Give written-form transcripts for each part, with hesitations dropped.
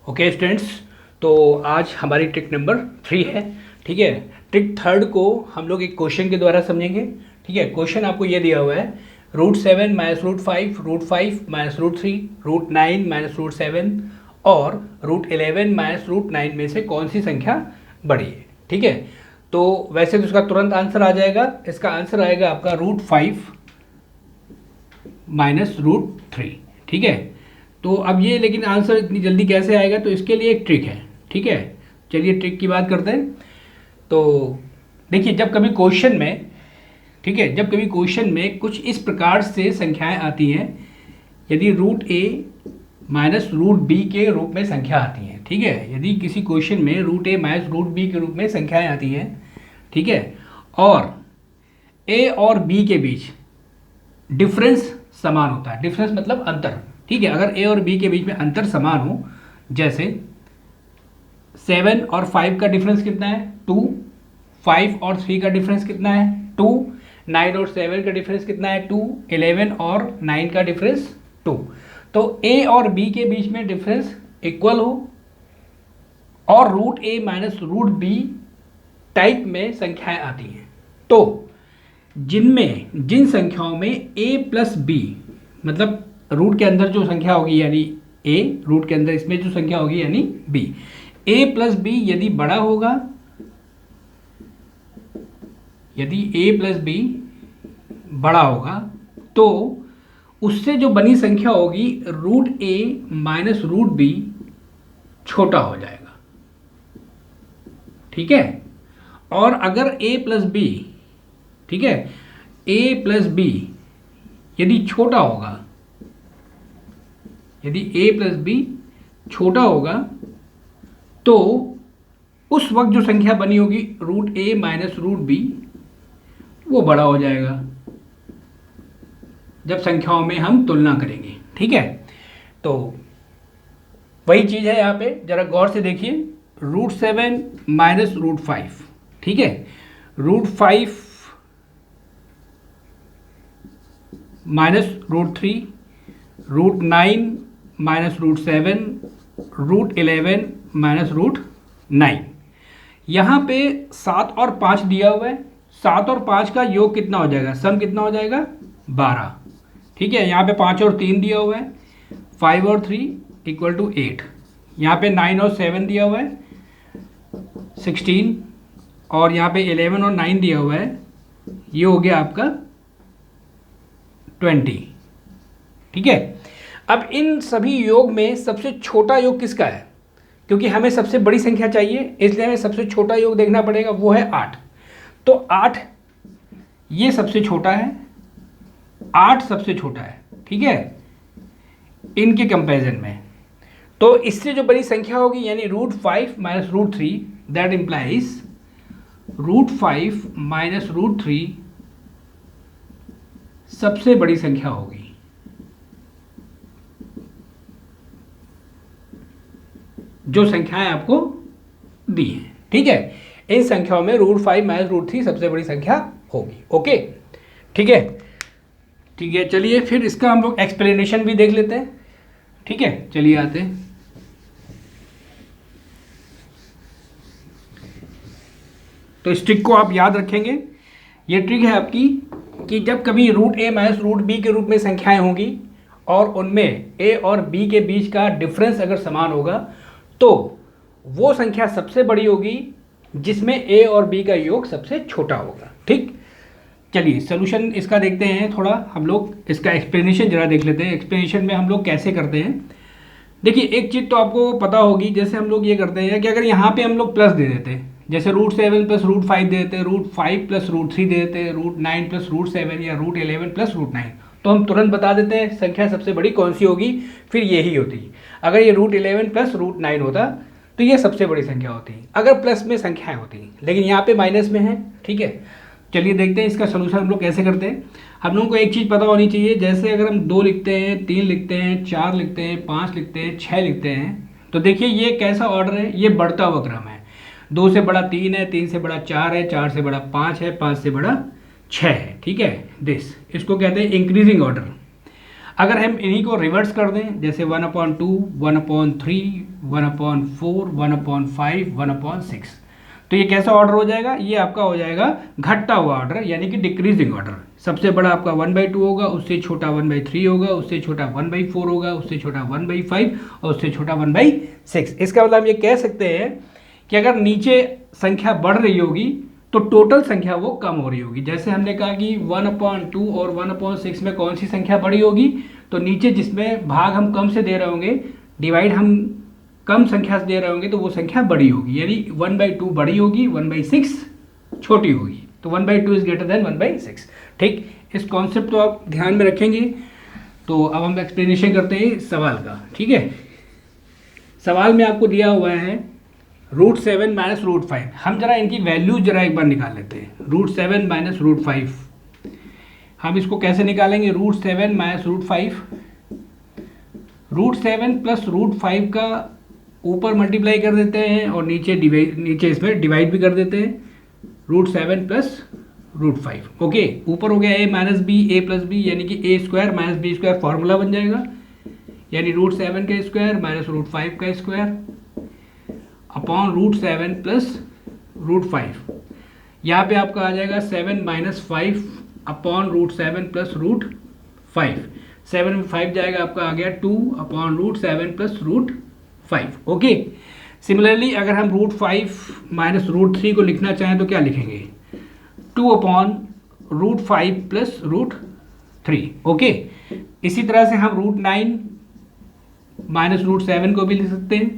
Okay students, तो आज हमारी ट्रिक नंबर 3 है। ठीक है, ट्रिक थर्ड को हम लोग एक क्वेश्चन के द्वारा समझेंगे। ठीक है, क्वेश्चन आपको ये दिया हुआ है, √7 माइनस √5, √5 माइनस √3, √9 माइनस √7 और √11 माइनस √9 में से कौन सी संख्या बड़ी है। ठीक है, तो वैसे तो इसका तुरंत आंसर आ जाएगा। इसका आंसर आएगा आपका √5 माइनस √3। ठीक है, तो अब ये लेकिन आंसर इतनी जल्दी कैसे आएगा, तो इसके लिए एक ट्रिक है। ठीक है, चलिए ट्रिक की बात करते हैं। तो देखिए, जब कभी क्वेश्चन में, ठीक है, जब कभी क्वेश्चन में कुछ इस प्रकार से संख्याएं आती हैं, यदि √a माइनस √b के रूप में संख्या आती हैं। ठीक है, यदि किसी क्वेश्चन में √a माइनस √b के रूप में संख्याएं आती हैं, ठीक है, और a और b के बीच डिफरेंस समान होता है। डिफरेंस मतलब अंतर। ठीक है, अगर a और b के बीच में अंतर समान हो, जैसे 7 और 5 का डिफरेंस कितना है 2, 5 और 3 का डिफरेंस कितना है 2, 9 और 7 का डिफरेंस कितना है 2, 11 और 9 का डिफरेंस 2। तो a और b के बीच में डिफरेंस इक्वल हो और √a माइनस √b टाइप में संख्याएं आती हैं, तो जिन संख्याओं में a प्लस b, मतलब रूट के अंदर जो संख्या होगी यानी a, रूट के अंदर इसमें जो संख्या होगी यानी b, a प्लस b यदि बड़ा होगा, यदि a प्लस b बड़ा होगा, तो उससे जो बनी संख्या होगी √a माइनस √b छोटा हो जाएगा। ठीक है, और अगर a प्लस b, ठीक है, a प्लस b यदि छोटा होगा, यदि a प्लस b छोटा होगा, तो उस वक्त जो संख्या बनी होगी √a माइनस √b वो बड़ा हो जाएगा जब संख्याओं में हम तुलना करेंगे। ठीक है, तो वही चीज़ है यहाँ पे, जरा गौर से देखिए। √7 माइनस √5, ठीक है, √5 माइनस √3, √9 माइनस √7, √11 माइनस √9। यहाँ पे 7 और 5 दिया हुआ है। 7 और 5 का योग कितना हो जाएगा, सम कितना हो जाएगा 12। ठीक है, यहाँ पे 5 और 3 दिया हुआ है, 5 और 3 इक्वल टू 8। यहाँ पे 9 और 7 दिया हुआ है 16, और यहाँ पे 11 और 9 दिया हुआ है, ये हो गया आपका 20। ठीक है, अब इन सभी योग में सबसे छोटा योग किसका है, क्योंकि हमें सबसे बड़ी संख्या चाहिए, इसलिए हमें सबसे छोटा योग देखना पड़ेगा, वो है 8। तो 8 ये सबसे छोटा है, 8 सबसे छोटा है। ठीक है, इनके कंपैरिजन में, तो इससे जो बड़ी संख्या होगी यानी √5 माइनस √3, दैट इंप्लाइज √5 माइनस √3 सबसे बड़ी संख्या होगी। जो संख्याएं आपको दी हैं, ठीक है, इन संख्याओं में √5 माइनस √3 सबसे बड़ी संख्या होगी। ओके, ठीक है, ठीक है, चलिए फिर इसका हम लोग एक्सप्लेनेशन भी देख लेते हैं। ठीक है, चलिए आते हैं। तो इस ट्रिक को आप याद रखेंगे। ये ट्रिक है आपकी कि जब कभी √a माइनस √b के रूप में संख्याएं होंगी और उनमें a और b के बीच का डिफरेंस अगर समान होगा, तो वो संख्या सबसे बड़ी होगी जिसमें a और b का योग सबसे छोटा होगा। ठीक, चलिए सॉल्यूशन इसका देखते हैं। थोड़ा हम लोग इसका एक्सप्लेनेशन जरा देख लेते हैं। एक्सप्लेनेशन में हम लोग कैसे करते हैं, देखिए एक चीज़ तो आपको पता होगी, जैसे हम लोग ये करते हैं कि अगर यहाँ पे हम लोग प्लस दे देते हैं, जैसे √7 प्लस √5 दे देते हैं, √5 प्लस √3 दे देते हैं, √9 प्लस √7 या √11 प्लस √9, तो हम तुरंत बता देते हैं संख्या सबसे बड़ी कौन सी होगी, फिर यही होती। अगर ये √11 प्लस √9 होता तो ये सबसे बड़ी संख्या होती, अगर प्लस में संख्याएं होती, लेकिन यहाँ पे माइनस में है। ठीक है, चलिए देखते हैं इसका सोल्यूशन हम लोग कैसे करते हैं। हम लोगों को एक चीज़ पता होनी चाहिए, जैसे अगर हम 2 लिखते हैं, 3 लिखते हैं, 4 लिखते हैं, 5 लिखते हैं, 6 लिखते हैं, तो देखिए ये कैसा ऑर्डर है, ये बढ़ता हुआ क्रम है। 2 से बड़ा 3 है, 3 से बड़ा 4 है, 4 से बड़ा 5 है, 5 से बड़ा 6 है। ठीक है, इसको कहते हैं इंक्रीजिंग ऑर्डर। अगर हम इन्हीं को रिवर्स कर दें, जैसे 1/2, 1/3, 1/4, 1/5, 1/6, तो ये कैसा ऑर्डर हो जाएगा? ये आपका हो जाएगा घटता हुआ ऑर्डर, यानी कि डिक्रीजिंग ऑर्डर। सबसे बड़ा आपका 1/2 होगा, उससे छोटा 1/3 होगा, उससे छोटा 1/4 होगा, उससे छोटा 1/5 और उससे छोटा 1/6। इसका मतलब हम ये कह सकते हैं कि अगर नीचे संख्या बढ़ रही होगी तो टोटल संख्या वो कम हो रही होगी। जैसे हमने कहा कि 1/2 और 1/6 में कौन सी संख्या बड़ी होगी, तो नीचे जिसमें भाग हम कम से दे रहे होंगे, डिवाइड हम कम संख्या से दे रहे होंगे, तो वो संख्या बड़ी होगी, यानी 1/2 बड़ी होगी, 1/6 छोटी होगी। तो 1/2 इज ग्रेटर देन 1/6। ठीक, इस कॉन्सेप्ट को आप ध्यान में रखेंगे। तो अब हम एक्सप्लेनेशन करते हैं सवाल का। ठीक है, सवाल में आपको दिया हुआ है √7 - √5। हम जरा इनकी वैल्यूज जरा एक बार निकाल लेते हैं। √7 - √5, हम इसको कैसे निकालेंगे? √7 - √5, √7 प्लस √5 का ऊपर मल्टीप्लाई कर देते हैं और नीचे इसमें डिवाइड भी कर देते हैं। √7 प्लस √5, ओके। ऊपर हो गया a minus B, a plus B, यानी कि a² - b² फॉर्मूला बन जाएगा, यानी √7 का स्क्वायर माइनस √5 का स्क्वायर अपॉन √7 प्लस √5। यहाँ पे आपका आ जाएगा 7 - 5 अपॉन √7 प्लस √5। 7 में 5 जाएगा, आपका आ गया 2 अपॉन √7 प्लस √5, ओके। सिमिलरली अगर हम √5 माइनस √3 को लिखना चाहें तो क्या लिखेंगे? 2 अपॉन √5 प्लस √3, ओके। इसी तरह से हम √9 माइनस √7 को भी लिख सकते हैं,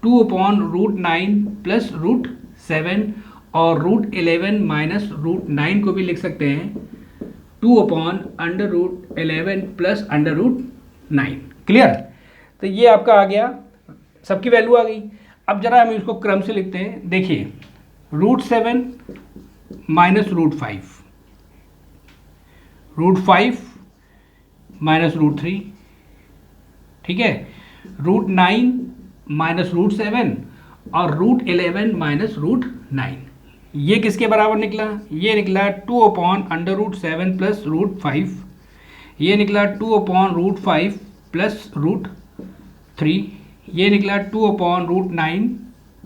2 अपॉन √9 प्लस √7, और √11 माइनस √9 को भी लिख सकते हैं 2 अपॉन √11 प्लस √9। क्लियर? तो ये आपका आ गया, सबकी वैल्यू आ गई। अब जरा हम इसको क्रम से लिखते हैं। देखिए, √7 माइनस √5, √5 माइनस √3, ठीक है, √9 माइनस √7 और √11 माइनस √9। ये किसके बराबर निकला? ये निकला 2 अपॉन √7 प्लस √5, ये निकला 2 अपॉन √5 प्लस √3, ये निकला 2 अपॉन √9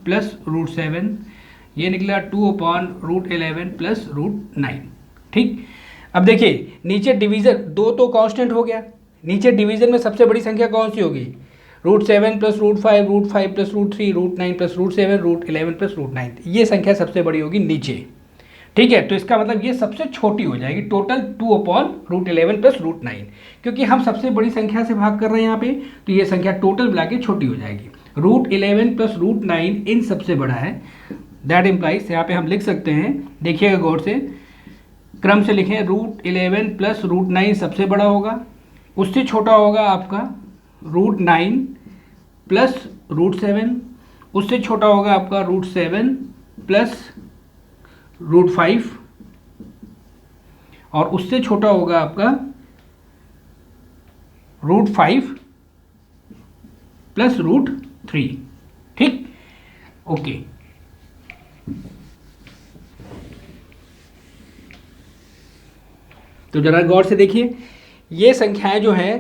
प्लस √7, ये निकला 2 अपॉन √11 प्लस √9। ठीक, अब देखिए नीचे डिवीज़न, दो तो कांस्टेंट हो गया, नीचे डिवीज़न में सबसे बड़ी संख्या कौन सी होगी? √7 प्लस √5, √5 प्लस √3, √9 प्लस √7, √11 प्लस √9, ये संख्या सबसे बड़ी होगी नीचे। ठीक है, तो इसका मतलब ये सबसे छोटी हो जाएगी, टोटल 2 अपॉन √11 प्लस √9, क्योंकि हम सबसे बड़ी संख्या से भाग कर रहे हैं यहाँ पे, तो ये संख्या टोटल मिला के छोटी हो जाएगी। √11 प्लस √9 इन सबसे बड़ा है, दैट इम्प्लाइज, यहाँ पे हम लिख सकते हैं, देखिएगा गौर से, क्रम से लिखें, √11 प्लस √9 सबसे बड़ा होगा, उससे छोटा होगा आपका √9 प्लस √7, उससे छोटा होगा आपका √7 प्लस √5, और उससे छोटा होगा आपका √5 प्लस √3। ठीक, ओके। तो जरा गौर से देखिए, ये संख्याएं जो हैं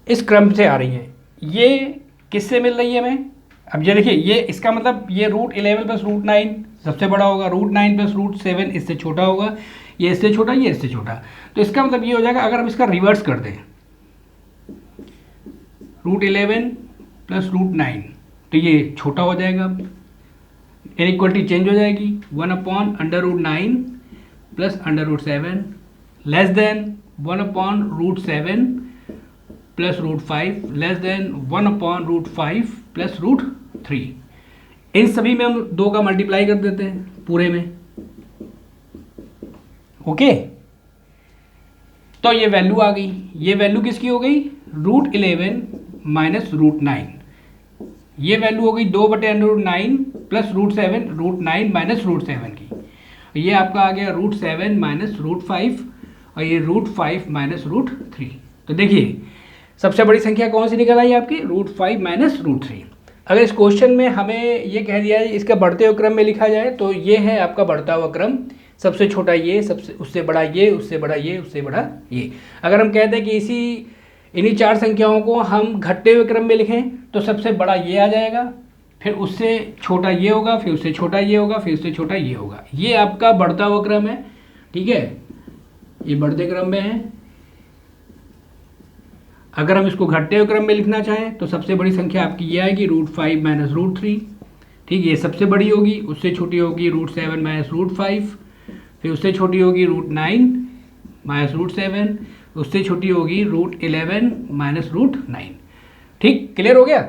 इस क्रम से आ रही हैं, ये किससे मिल रही है हमें? अब ये देखिए, ये इसका मतलब ये √11 प्लस √9 सबसे बड़ा होगा, √9 प्लस √7 इससे छोटा होगा, ये इससे छोटा, ये इससे छोटा। तो इसका मतलब ये हो जाएगा, अगर हम इसका रिवर्स कर दें, √11 प्लस √9, तो ये छोटा हो जाएगा, इनइक्वालिटी चेंज हो जाएगी, 1 upon √9 plus √7 less than 1 upon √7 plus √5 less than 1 upon √5 plus √3। इन सभी में हम 2 का मल्टीप्लाई कर देते हैं पूरे में, ओके। तो ये वैल्यू आ गई, ये वैल्यू किसकी हो गई? √11 माइनस √9, ये वैल्यू हो गई 2/9 प्लस √7, √9 माइनस √7 की, ये आपका आ गया √7 माइनस √5, और ये √5 माइनस √3। तो देखिए सबसे बड़ी संख्या कौन सी निकल आई आपकी? √5 माइनस √3। अगर इस क्वेश्चन में हमें ये कह दिया है इसका बढ़ते हुए क्रम में लिखा जाए, तो ये है आपका बढ़ता हुआ क्रम, सबसे छोटा ये, सबसे उससे बड़ा ये, उससे बड़ा ये, उससे बड़ा ये। अगर हम कहते हैं कि इन्हीं 4 संख्याओं को हम घटते हुए क्रम में लिखें तो सबसे बड़ा ये आ जाएगा, फिर उससे छोटा ये होगा, फिर उससे छोटा ये होगा, फिर उससे छोटा ये होगा। ये आपका बढ़ता हुआ क्रम है, ठीक है, ये बढ़ते क्रम में है। अगर हम इसको घटते हुए क्रम में लिखना चाहें तो सबसे बड़ी संख्या आपकी ये आएगी √5 माइनस √3, ठीक है, ये सबसे बड़ी होगी। उससे छोटी होगी √7 माइनस √5, फिर उससे छोटी होगी √9 माइनस √7, उससे छोटी होगी √11 माइनस √9। ठीक, क्लियर हो गया।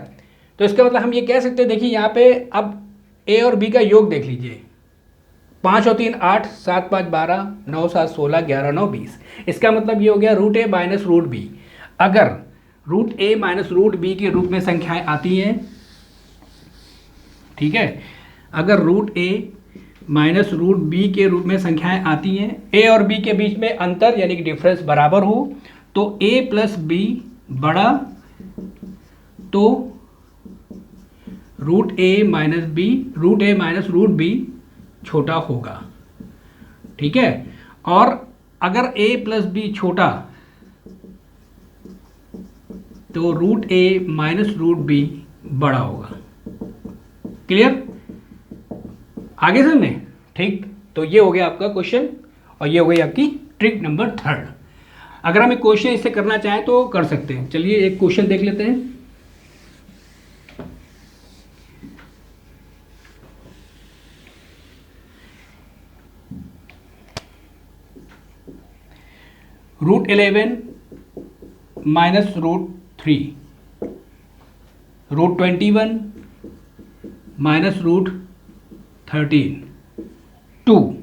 तो इसका मतलब हम ये कह सकते हैं, देखिए यहाँ पे अब ए और बी का योग देख लीजिए, 5 और 3 8, 7 5 12, 9 7 16, 11 9 20। इसका मतलब ये हो गया √a माइनस √b। अगर √a माइनस √b के रूप में संख्याएं आती हैं, ठीक है, अगर √a माइनस √b के रूप में संख्याएं आती हैं, a और b के बीच में अंतर यानी कि डिफरेंस बराबर हो, तो a प्लस b बड़ा, तो √a माइनस √b छोटा होगा, ठीक है। और अगर a प्लस b छोटा, तो √a माइनस √b बड़ा होगा। क्लियर, आगे समझे, ठीक। तो ये हो गया आपका क्वेश्चन और ये हो गई आपकी ट्रिक नंबर 3। अगर हम एक क्वेश्चन इससे करना चाहें तो कर सकते हैं। चलिए एक क्वेश्चन देख लेते हैं। √11 माइनस √3, √21 माइनस √13, 2,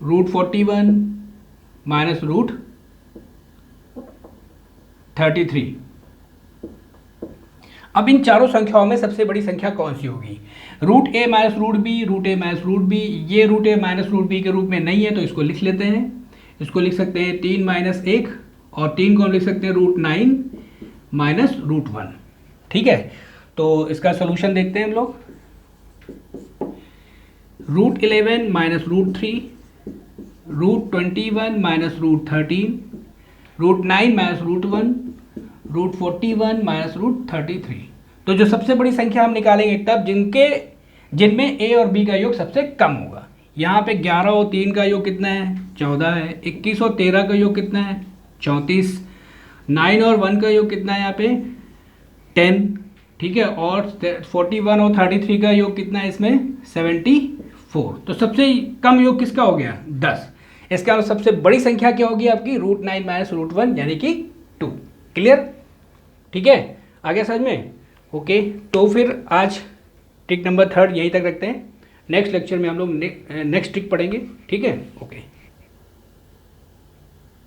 √41 माइनस √33। अब इन चारों संख्याओं में सबसे बड़ी संख्या कौन सी होगी? √a minus √b, √a minus √b। ये √a माइनस √b के रूप में नहीं है तो इसको लिख लेते हैं। इसको लिख सकते हैं 3 माइनस 1, और 3 को हम लिख सकते हैं √9 माइनस √1, ठीक है। तो इसका सोल्यूशन देखते हैं हम लोग। √11 माइनस √3, √21 माइनस √13, √9 माइनस √1, √41 माइनस √33। तो जो सबसे बड़ी संख्या हम निकालेंगे तब जिनमें a और b का योग सबसे कम होगा। यहाँ पे 11 और 3 का योग कितना है? 14 है। 21 और 13 का योग कितना है? 34। 9 और 1 का योग कितना है यहाँ पे? 10, ठीक है। और 41 और 33 का योग कितना है इसमें? 74। तो सबसे कम योग किसका हो गया? 10। इसका सबसे बड़ी संख्या क्या होगी आपकी? √9 माइनस √1 यानी कि 2। क्लियर, ठीक है, आगे समझ में? ओके, तो फिर आज ट्रिक नंबर 3 यहीं तक रखते हैं। नेक्स्ट लेक्चर में हम लोग नेक्स्ट ट्रिक पढ़ेंगे, ठीक है। ओके।